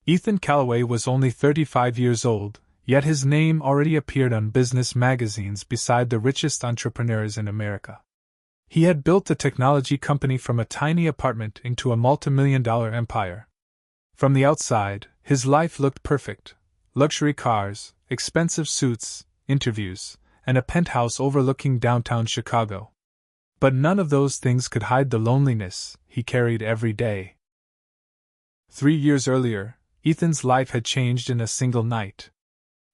Ethan Calloway was only 35 years old, yet his name already appeared on business magazines beside the richest entrepreneurs in America. He had built a technology company from a tiny apartment into a multi-million-dollar empire. From the outside, his life looked perfect: luxury cars, expensive suits, interviews, and a penthouse overlooking downtown Chicago. But none of those things could hide the loneliness he carried every day. 3 years earlier, Ethan's life had changed in a single night.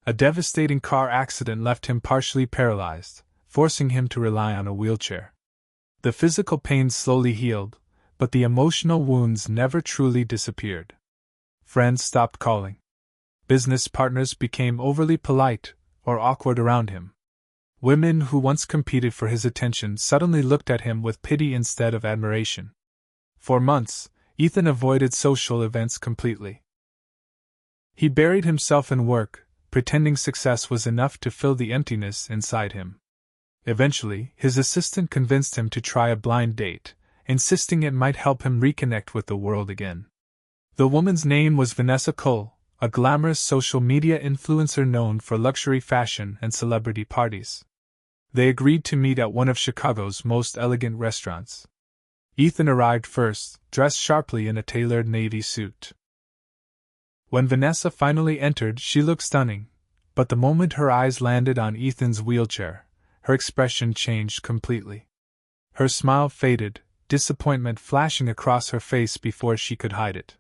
A devastating car accident left him partially paralyzed, forcing him to rely on a wheelchair. The physical pain slowly healed, but the emotional wounds never truly disappeared. Friends stopped calling. Business partners became overly polite or awkward around him. Women who once competed for his attention suddenly looked at him with pity instead of admiration. For months, Ethan avoided social events completely. He buried himself in work, pretending success was enough to fill the emptiness inside him. Eventually, his assistant convinced him to try a blind date, insisting it might help him reconnect with the world again. The woman's name was Vanessa, a glamorous social media influencer known for luxury fashion and celebrity parties. They agreed to meet at one of Chicago's most elegant restaurants. Ethan arrived first, dressed sharply in a tailored navy suit. When Vanessa finally entered, she looked stunning, but the moment her eyes landed on Ethan's wheelchair, her expression changed completely. Her smile faded, disappointment flashing across her face before she could hide it.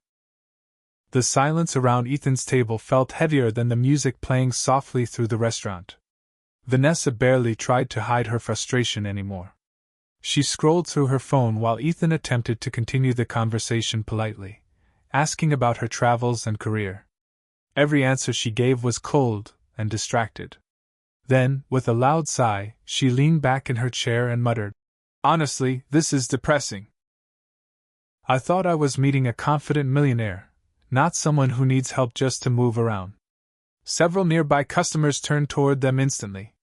The silence around Ethan's table felt heavier than the music playing softly through the restaurant. Vanessa barely tried to hide her frustration anymore. She scrolled through her phone while Ethan attempted to continue the conversation politely, asking about her travels and career. Every answer she gave was cold and distracted. Then, with a loud sigh, she leaned back in her chair and muttered, "Honestly, this is depressing. I thought I was meeting a confident millionaire, not someone who needs help just to move around." Several nearby customers turned toward them instantly.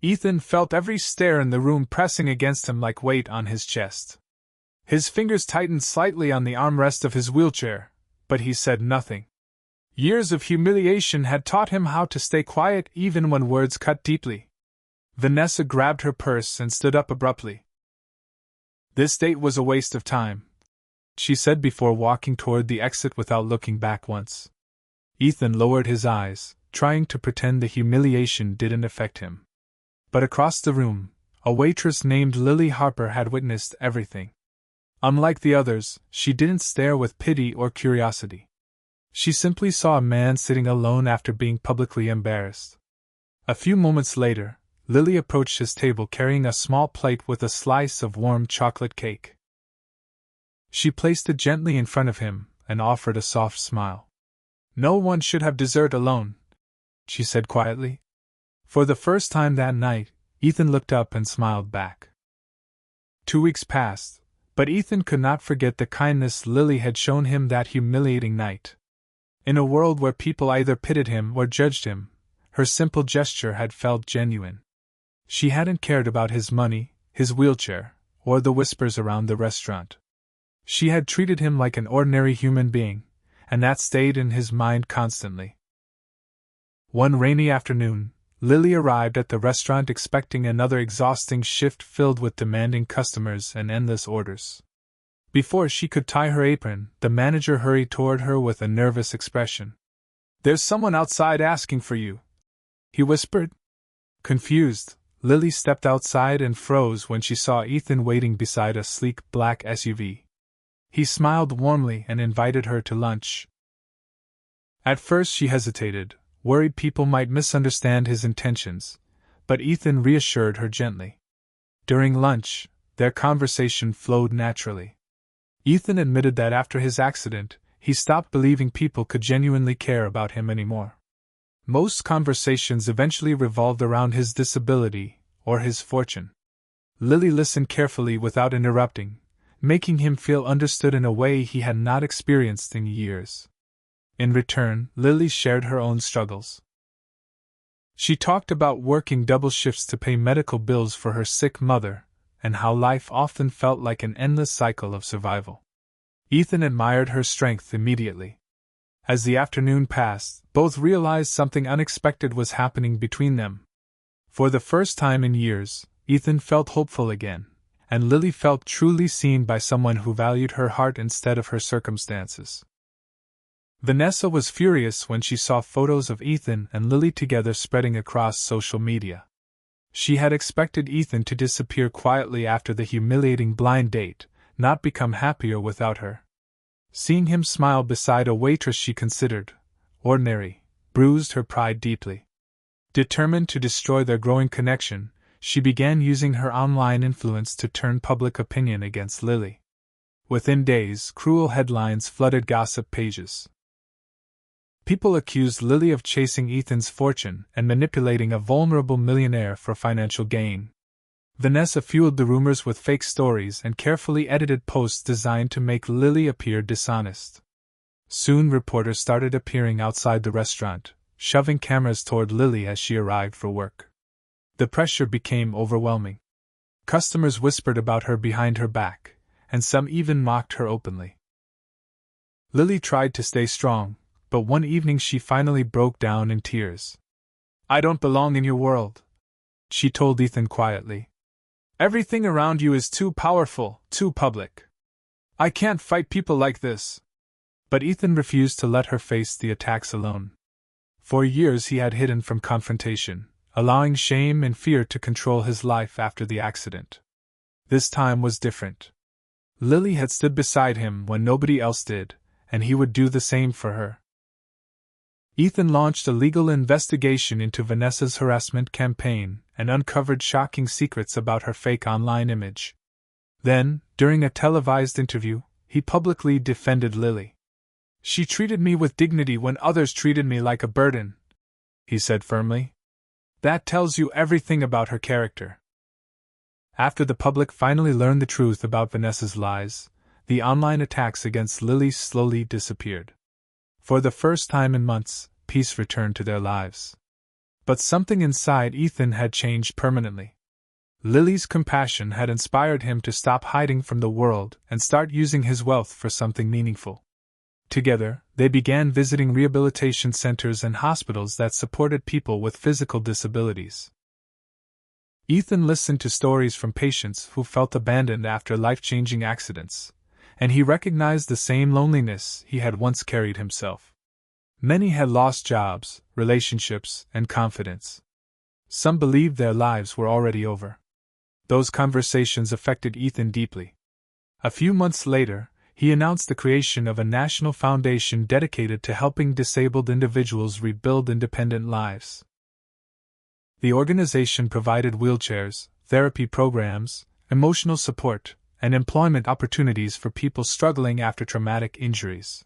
Ethan felt every stare in the room pressing against him like weight on his chest. His fingers tightened slightly on the armrest of his wheelchair, but he said nothing. Years of humiliation had taught him how to stay quiet even when words cut deeply. Vanessa grabbed her purse and stood up abruptly. "This date was a waste of time," she said before walking toward the exit without looking back once. Ethan lowered his eyes, trying to pretend the humiliation didn't affect him. But across the room, a waitress named Lily Harper had witnessed everything. Unlike the others, she didn't stare with pity or curiosity. She simply saw a man sitting alone after being publicly embarrassed. A few moments later, Lily approached his table carrying a small plate with a slice of warm chocolate cake. She placed it gently in front of him and offered a soft smile. "No one should have dessert alone," she said quietly. For the first time that night, Ethan looked up and smiled back. 2 weeks passed, but Ethan could not forget the kindness Lily had shown him that humiliating night. In a world where people either pitied him or judged him, her simple gesture had felt genuine. She hadn't cared about his money, his wheelchair, or the whispers around the restaurant. She had treated him like an ordinary human being, and that stayed in his mind constantly. One rainy afternoon, Lily arrived at the restaurant expecting another exhausting shift filled with demanding customers and endless orders. Before she could tie her apron, the manager hurried toward her with a nervous expression. "There's someone outside asking for you," he whispered. Confused, Lily stepped outside and froze when she saw Ethan waiting beside a sleek black SUV. He smiled warmly and invited her to lunch. At first she hesitated, worried people might misunderstand his intentions, but Ethan reassured her gently. During lunch, their conversation flowed naturally. Ethan admitted that after his accident, he stopped believing people could genuinely care about him anymore. Most conversations eventually revolved around his disability or his fortune. Lily listened carefully without interrupting, making him feel understood in a way he had not experienced in years. In return, Lily shared her own struggles. She talked about working double shifts to pay medical bills for her sick mother, and how life often felt like an endless cycle of survival. Ethan admired her strength immediately. As the afternoon passed, both realized something unexpected was happening between them. For the first time in years, Ethan felt hopeful again, and Lily felt truly seen by someone who valued her heart instead of her circumstances. Vanessa was furious when she saw photos of Ethan and Lily together spreading across social media. She had expected Ethan to disappear quietly after the humiliating blind date, not become happier without her. Seeing him smile beside a waitress she considered ordinary bruised her pride deeply. Determined to destroy their growing connection, she began using her online influence to turn public opinion against Lily. Within days, cruel headlines flooded gossip pages. People accused Lily of chasing Ethan's fortune and manipulating a vulnerable millionaire for financial gain. Vanessa fueled the rumors with fake stories and carefully edited posts designed to make Lily appear dishonest. Soon reporters started appearing outside the restaurant, shoving cameras toward Lily as she arrived for work. The pressure became overwhelming. Customers whispered about her behind her back, and some even mocked her openly. Lily tried to stay strong, but one evening she finally broke down in tears. "I don't belong in your world," she told Ethan quietly. "Everything around you is too powerful, too public. I can't fight people like this." But Ethan refused to let her face the attacks alone. For years he had hidden from confrontation, allowing shame and fear to control his life after the accident. This time was different. Lily had stood beside him when nobody else did, and he would do the same for her. Ethan launched a legal investigation into Vanessa's harassment campaign and uncovered shocking secrets about her fake online image. Then, during a televised interview, he publicly defended Lily. "She treated me with dignity when others treated me like a burden," he said firmly. "That tells you everything about her character." After the public finally learned the truth about Vanessa's lies, the online attacks against Lily slowly disappeared. For the first time in months, peace returned to their lives. But something inside Ethan had changed permanently. Lily's compassion had inspired him to stop hiding from the world and start using his wealth for something meaningful. Together, they began visiting rehabilitation centers and hospitals that supported people with physical disabilities. Ethan listened to stories from patients who felt abandoned after life-changing accidents, and he recognized the same loneliness he had once carried himself. Many had lost jobs, relationships, and confidence. Some believed their lives were already over. Those conversations affected Ethan deeply. A few months later, he announced the creation of a national foundation dedicated to helping disabled individuals rebuild independent lives. The organization provided wheelchairs, therapy programs, emotional support, and employment opportunities for people struggling after traumatic injuries.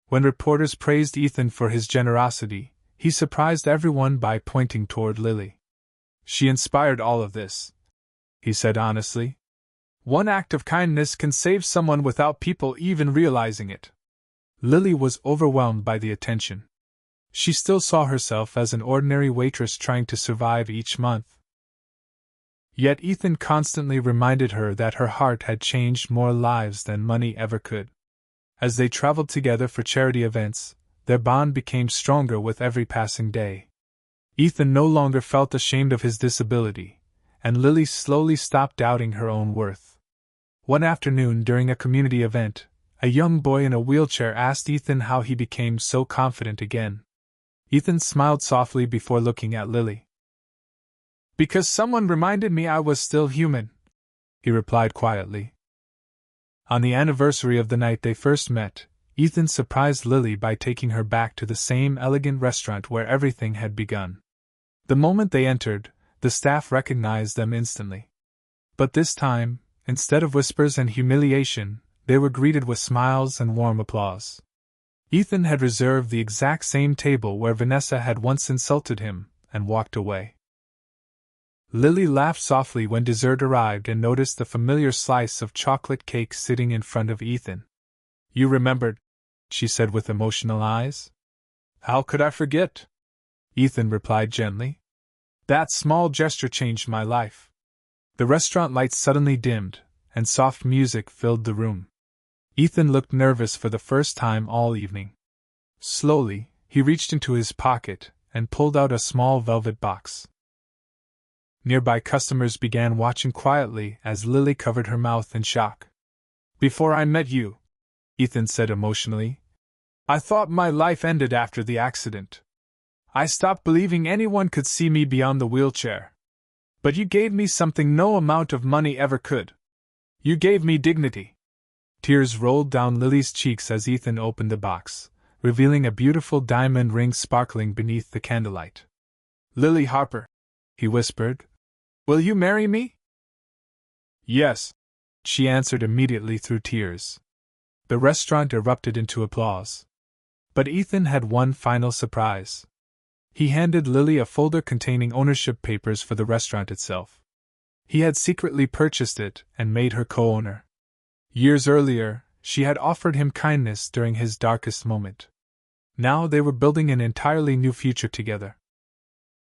When reporters praised Ethan for his generosity, he surprised everyone by pointing toward Lily. "She inspired all of this," he said honestly. "One act of kindness can save someone without people even realizing it." Lily was overwhelmed by the attention. She still saw herself as an ordinary waitress trying to survive each month. Yet Ethan constantly reminded her that her heart had changed more lives than money ever could. As they traveled together for charity events, their bond became stronger with every passing day. Ethan no longer felt ashamed of his disability, and Lily slowly stopped doubting her own worth. One afternoon during a community event, a young boy in a wheelchair asked Ethan how he became so confident again. Ethan smiled softly before looking at Lily. "Because someone reminded me I was still human," he replied quietly. On the anniversary of the night they first met, Ethan surprised Lily by taking her back to the same elegant restaurant where everything had begun. The moment they entered, the staff recognized them instantly. But this time, instead of whispers and humiliation, they were greeted with smiles and warm applause. Ethan had reserved the exact same table where Vanessa had once insulted him, and walked away. Lily laughed softly when dessert arrived and noticed the familiar slice of chocolate cake sitting in front of Ethan. "You remembered," she said with emotional eyes. "How could I forget?" Ethan replied gently. "That small gesture changed my life." The restaurant lights suddenly dimmed, and soft music filled the room. Ethan looked nervous for the first time all evening. Slowly, he reached into his pocket and pulled out a small velvet box. Nearby customers began watching quietly as Lily covered her mouth in shock. "Before I met you," Ethan said emotionally, "I thought my life ended after the accident. I stopped believing anyone could see me beyond the wheelchair. But you gave me something no amount of money ever could. You gave me dignity." Tears rolled down Lily's cheeks as Ethan opened the box, revealing a beautiful diamond ring sparkling beneath the candlelight. "Lily Harper," he whispered, "will you marry me?" "Yes," she answered immediately through tears. The restaurant erupted into applause. But Ethan had one final surprise. He handed Lily a folder containing ownership papers for the restaurant itself. He had secretly purchased it and made her co-owner. Years earlier, she had offered him kindness during his darkest moment. Now they were building an entirely new future together.